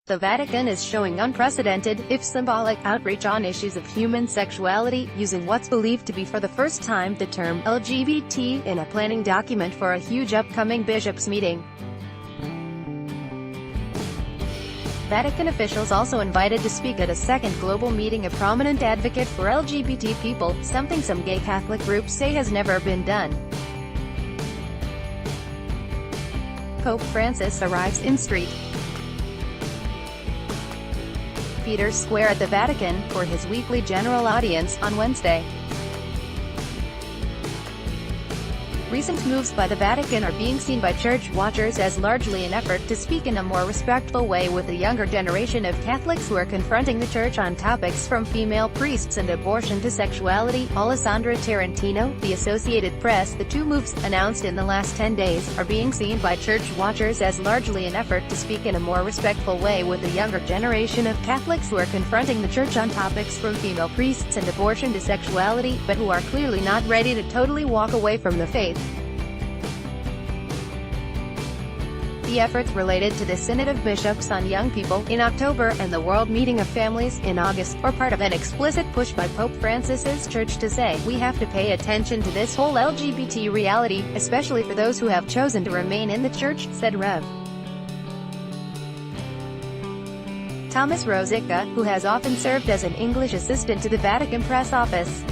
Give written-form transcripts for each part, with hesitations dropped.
The Vatican is showing unprecedented, if symbolic, outreach on issues of human sexuality, using what's believed to be for the first time the term LGBT in a planning document for a huge upcoming bishops' meeting. Vatican officials also invited to speak at a second global meeting a prominent advocate for LGBT people, something some gay Catholic groups say has never been done. Pope Francis arrives in St. Peter's Square at the Vatican, for his weekly general audience, on Wednesday. Recent moves by the Vatican are being seen by church watchers as largely an effort to speak in a more respectful way with the younger generation of Catholics who are confronting the church on topics from female priests and abortion to sexuality. Alessandra Tarantino, The Associated Press. The two moves, announced in the last 10 days, are being seen by church watchers as largely an effort to speak in a more respectful way with the younger generation of Catholics who are confronting the church on topics from female priests and abortion to sexuality, but who are clearly not ready to totally walk away from the faith. The efforts related to the Synod of Bishops on Young People, in October, and the World Meeting of Families, in August, are part of an explicit push by Pope Francis's church to say, we have to pay attention to this whole LGBT reality, especially for those who have chosen to remain in the church, said Rev. Thomas Rosica, who has often served as an English assistant to the Vatican press office.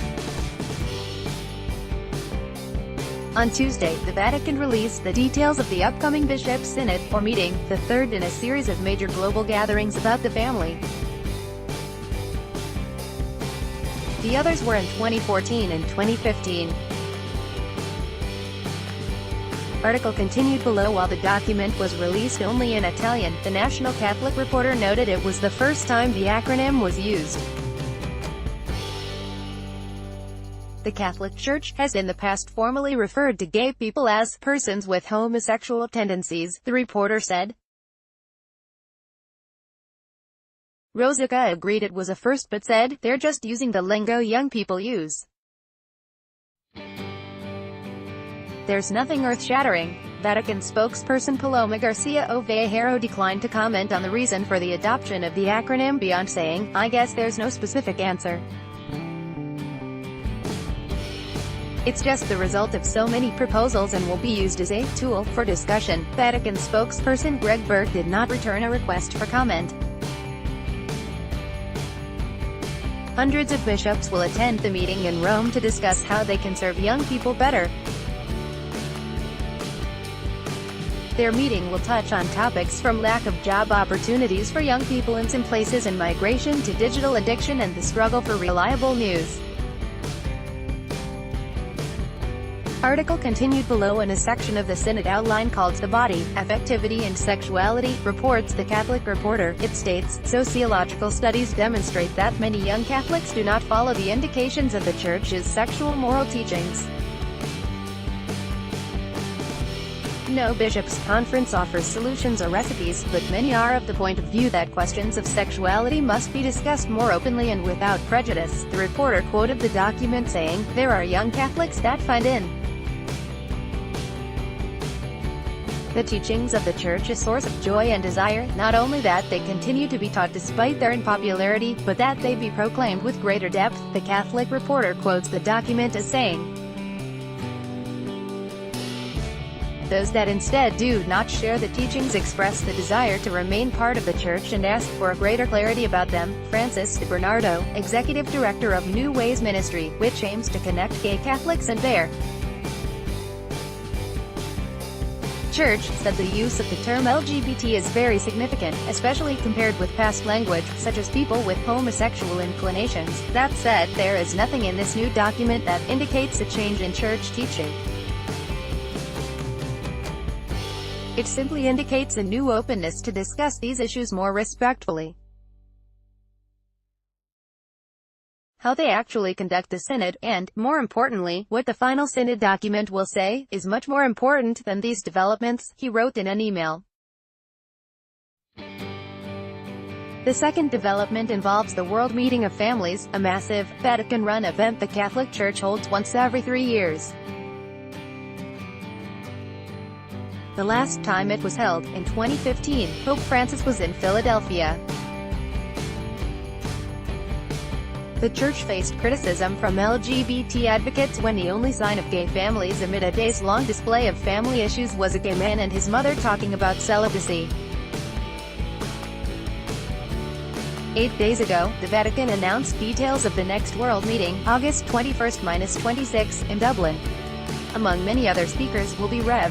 On Tuesday, the Vatican released the details of the upcoming Bishops' Synod, or meeting, the third in a series of major global gatherings about the family. The others were in 2014 and 2015. Article continued below. While the document was released only in Italian, the National Catholic Reporter noted it was the first time the acronym was used. The Catholic Church has in the past formally referred to gay people as persons with homosexual tendencies, the reporter said. Rosica agreed it was a first but said, they're just using the lingo young people use. There's nothing earth-shattering. Vatican spokesperson Paloma Garcia Ovejero declined to comment on the reason for the adoption of the acronym beyond saying, I guess there's no specific answer. It's just the result of so many proposals and will be used as a tool for discussion. Vatican spokesperson Greg Burke did not return a request for comment. Hundreds of bishops will attend the meeting in Rome to discuss how they can serve young people better. Their meeting will touch on topics from lack of job opportunities for young people in some places and migration to digital addiction and the struggle for reliable news. Article continued below. In a section of the Synod outline called The Body, Affectivity and Sexuality, reports the Catholic Reporter, it states, sociological studies demonstrate that many young Catholics do not follow the indications of the Church's sexual moral teachings. No bishops' conference offers solutions or recipes, but many are of the point of view that questions of sexuality must be discussed more openly and without prejudice. The reporter quoted the document saying, there are young Catholics that find the teachings of the Church a source of joy and desire, not only that they continue to be taught despite their unpopularity, but that they be proclaimed with greater depth. The Catholic Reporter quotes the document as saying, those that instead do not share the teachings express the desire to remain part of the Church and ask for a greater clarity about them. Francis Bernardo, Executive Director of New Ways Ministry, which aims to connect gay Catholics and their Church, said the use of the term LGBT is very significant, especially compared with past language, such as people with homosexual inclinations. That said, there is nothing in this new document that indicates a change in Church teaching. It simply indicates a new openness to discuss these issues more respectfully. How they actually conduct the Synod, and, more importantly, what the final Synod document will say, is much more important than these developments, he wrote in an email. The second development involves the World Meeting of Families, a massive, Vatican-run event the Catholic Church holds once every 3 years. The last time it was held, in 2015, Pope Francis was in Philadelphia. The church faced criticism from LGBT advocates when the only sign of gay families amid a days-long display of family issues was a gay man and his mother talking about celibacy. 8 days ago, the Vatican announced details of the next World Meeting, August 21–26, in Dublin. Among many other speakers will be Rev.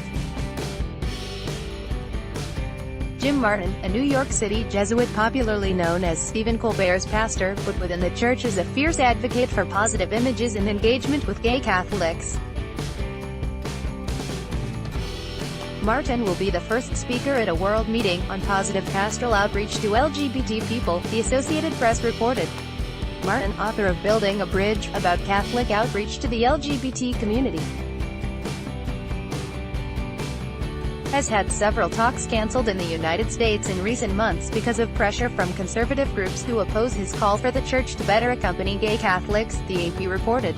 Jim Martin, a New York City Jesuit popularly known as Stephen Colbert's pastor, but within the church is a fierce advocate for positive images and engagement with gay Catholics. Martin will be the first speaker at a world meeting on positive pastoral outreach to LGBT people, the Associated Press reported. Martin, author of Building a Bridge, about Catholic outreach to the LGBT community, has had several talks cancelled in the United States in recent months because of pressure from conservative groups who oppose his call for the church to better accompany gay Catholics, the AP reported.